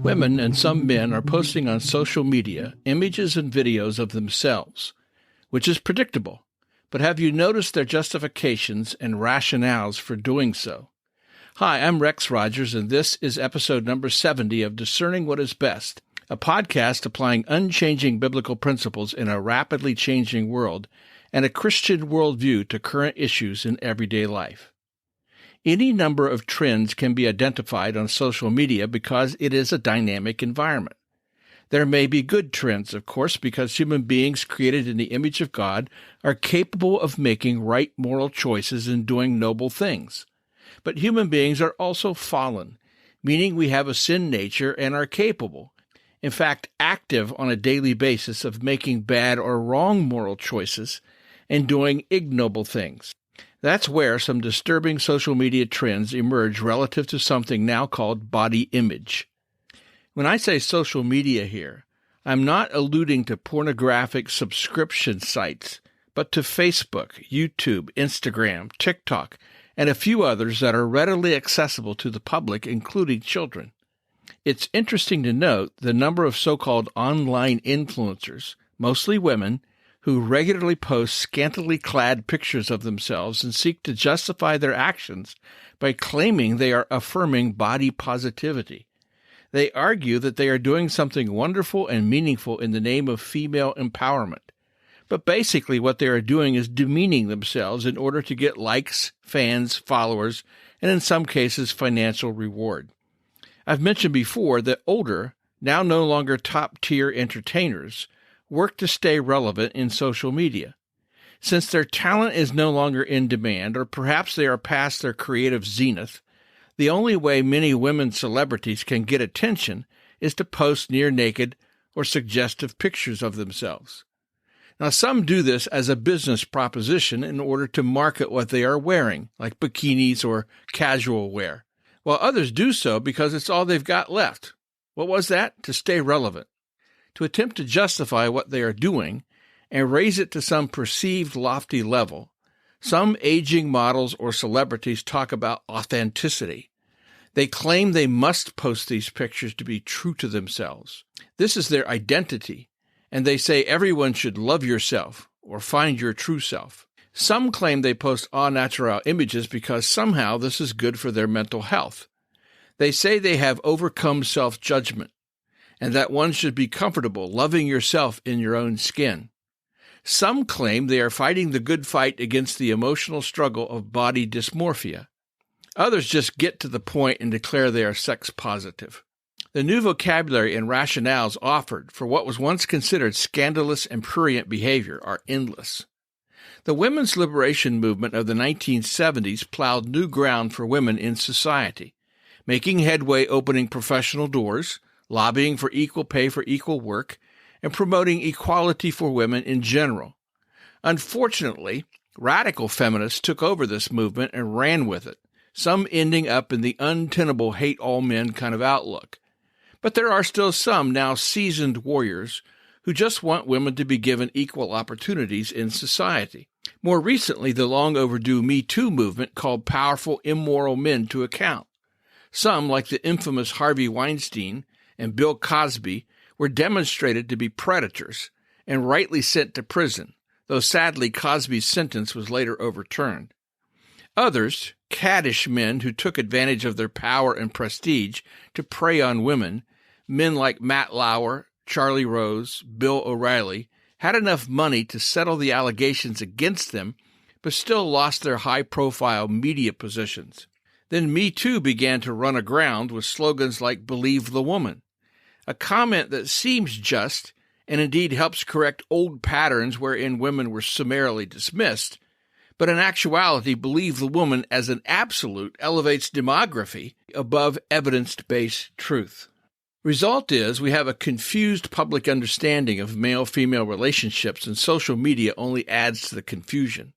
Women and some men are posting on social media images and videos of themselves, which is predictable. But have you noticed their justifications and rationales for doing so? Hi, I'm Rex Rogers, and this is episode number 70 of Discerning What is Best, a podcast applying unchanging biblical principles in a rapidly changing world and a Christian worldview to current issues in everyday life. Any number of trends can be identified on social media because it is a dynamic environment. There may be good trends, of course, because human beings created in the image of God are capable of making right moral choices and doing noble things. But human beings are also fallen, meaning we have a sin nature and are capable, in fact, active on a daily basis of making bad or wrong moral choices and doing ignoble things. That's where some disturbing social media trends emerge relative to something now called body image. When I say social media here, I'm not alluding to pornographic subscription sites, but to Facebook, YouTube, Instagram, TikTok, and a few others that are readily accessible to the public, including children. It's interesting to note the number of so-called online influencers, mostly women, who regularly post scantily clad pictures of themselves and seek to justify their actions by claiming they are affirming body positivity. They argue that they are doing something wonderful and meaningful in the name of female empowerment. But basically what they are doing is demeaning themselves in order to get likes, fans, followers, and in some cases financial reward. I've mentioned before that older, now no longer top-tier entertainers work to stay relevant in social media. Since their talent is no longer in demand, or perhaps they are past their creative zenith, the only way many women celebrities can get attention is to post near-naked or suggestive pictures of themselves. Now, some do this as a business proposition in order to market what they are wearing, like bikinis or casual wear, while others do so because it's all they've got left. What was that? To stay relevant. To attempt to justify what they are doing and raise it to some perceived lofty level, some aging models or celebrities talk about authenticity. They claim they must post these pictures to be true to themselves. This is their identity, and they say everyone should love yourself or find your true self. Some claim they post au naturel images because somehow this is good for their mental health. They say they have overcome self-judgment, and that one should be comfortable loving yourself in your own skin. Some claim they are fighting the good fight against the emotional struggle of body dysmorphia. Others just get to the point and declare they are sex positive. The new vocabulary and rationales offered for what was once considered scandalous and prurient behavior are endless. The women's liberation movement of the 1970s plowed new ground for women in society, making headway opening professional doors, lobbying for equal pay for equal work, and promoting equality for women in general. Unfortunately, radical feminists took over this movement and ran with it, some ending up in the untenable hate all men kind of outlook. But there are still some now seasoned warriors who just want women to be given equal opportunities in society. More recently, the long overdue Me Too movement called powerful, immoral men to account. Some, like the infamous Harvey Weinstein and Bill Cosby, were demonstrated to be predators and rightly sent to prison, though sadly Cosby's sentence was later overturned. Others, caddish men who took advantage of their power and prestige to prey on women, men like Matt Lauer, Charlie Rose, Bill O'Reilly, had enough money to settle the allegations against them, but still lost their high-profile media positions. Then Me Too began to run aground with slogans like "Believe the Woman," a comment that seems just and indeed helps correct old patterns wherein women were summarily dismissed, but in actuality, "Believe the Woman" as an absolute elevates demography above evidence-based truth. Result is we have a confused public understanding of male-female relationships, and social media only adds to the confusion.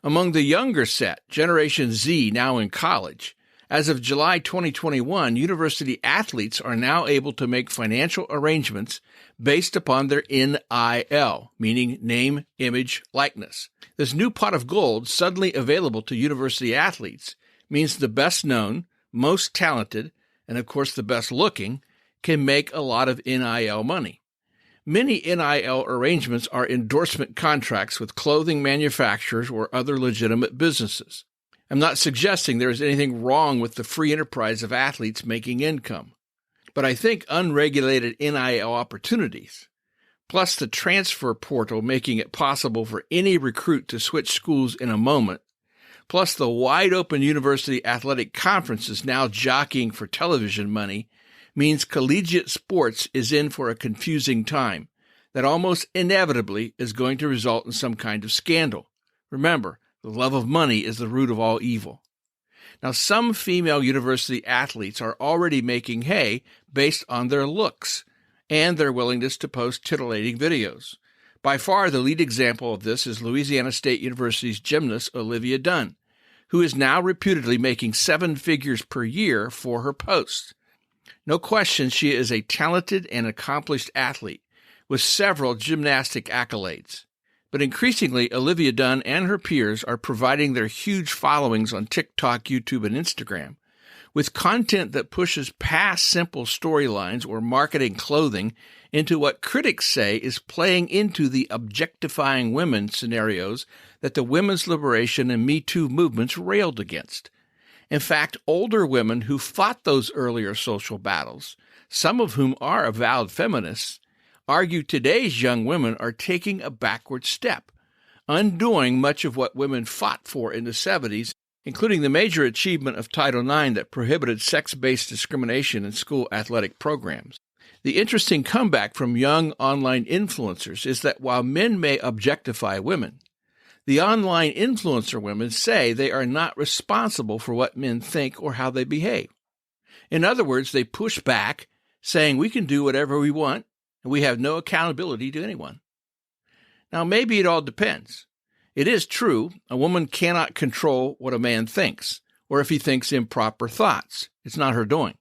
Among the younger set, Generation Z, now in college, as of July 2021, university athletes are now able to make financial arrangements based upon their NIL, meaning name, image, likeness. This new pot of gold suddenly available to university athletes means the best known, most talented, and of course the best looking, can make a lot of NIL money. Many NIL arrangements are endorsement contracts with clothing manufacturers or other legitimate businesses. I'm not suggesting there is anything wrong with the free enterprise of athletes making income, but I think unregulated NIL opportunities, plus the transfer portal making it possible for any recruit to switch schools in a moment, plus the wide-open university athletic conferences now jockeying for television money, means collegiate sports is in for a confusing time that almost inevitably is going to result in some kind of scandal. Remember, the love of money is the root of all evil. Now, some female university athletes are already making hay based on their looks and their willingness to post titillating videos. By far, the lead example of this is Louisiana State University's gymnast Olivia Dunn, who is now reputedly making 7 figures per year for her posts. No question, she is a talented and accomplished athlete with several gymnastic accolades. But increasingly, Olivia Dunn and her peers are providing their huge followings on TikTok, YouTube, and Instagram with content that pushes past simple storylines or marketing clothing into what critics say is playing into the objectifying women scenarios that the women's liberation and Me Too movements railed against. In fact, older women who fought those earlier social battles, some of whom are avowed feminists, argue today's young women are taking a backward step, undoing much of what women fought for in the 70s, including the major achievement of Title IX that prohibited sex-based discrimination in school athletic programs. The interesting comeback from young online influencers is that while men may objectify women, the online influencer women say they are not responsible for what men think or how they behave. In other words, they push back, saying we can do whatever we want, and we have no accountability to anyone. Now, maybe it all depends. It is true, a woman cannot control what a man thinks, or if he thinks improper thoughts. It's not her doing.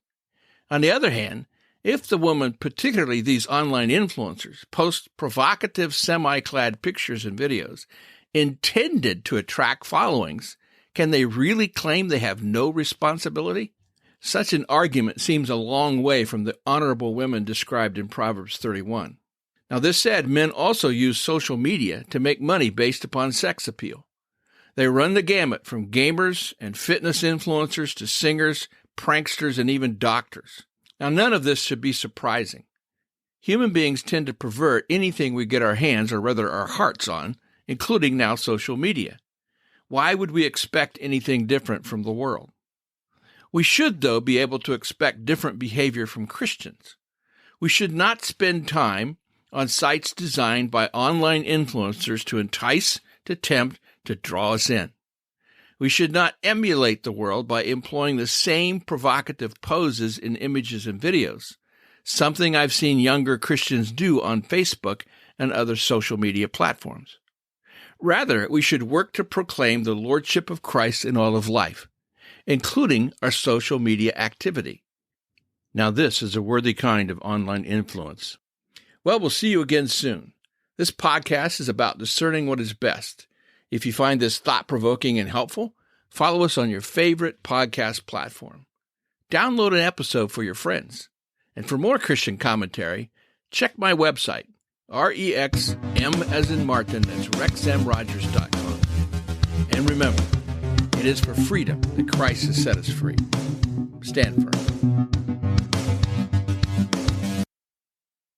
On the other hand, if the woman, particularly these online influencers, post provocative semi-clad pictures and videos intended to attract followings, can they really claim they have no responsibility? Such an argument seems a long way from the honorable women described in Proverbs 31. Now, this said, men also use social media to make money based upon sex appeal. They run the gamut from gamers and fitness influencers to singers, pranksters, and even doctors. Now, none of this should be surprising. Human beings tend to pervert anything we get our hands, or rather our hearts, on, including now social media. Why would we expect anything different from the world? We should, though, be able to expect different behavior from Christians. We should not spend time on sites designed by online influencers to entice, to tempt, to draw us in. We should not emulate the world by employing the same provocative poses in images and videos, something I've seen younger Christians do on Facebook and other social media platforms. Rather, we should work to proclaim the lordship of Christ in all of life, including our social media activity. Now, this is a worthy kind of online influence. Well, we'll see you again soon. This podcast is about discerning what is best. If you find this thought-provoking and helpful, follow us on your favorite podcast platform. Download an episode for your friends. And for more Christian commentary, check my website, REXM as in Martin, that's rexmrogers.com. And remember, it is for freedom that Christ has set us free. Stand firm.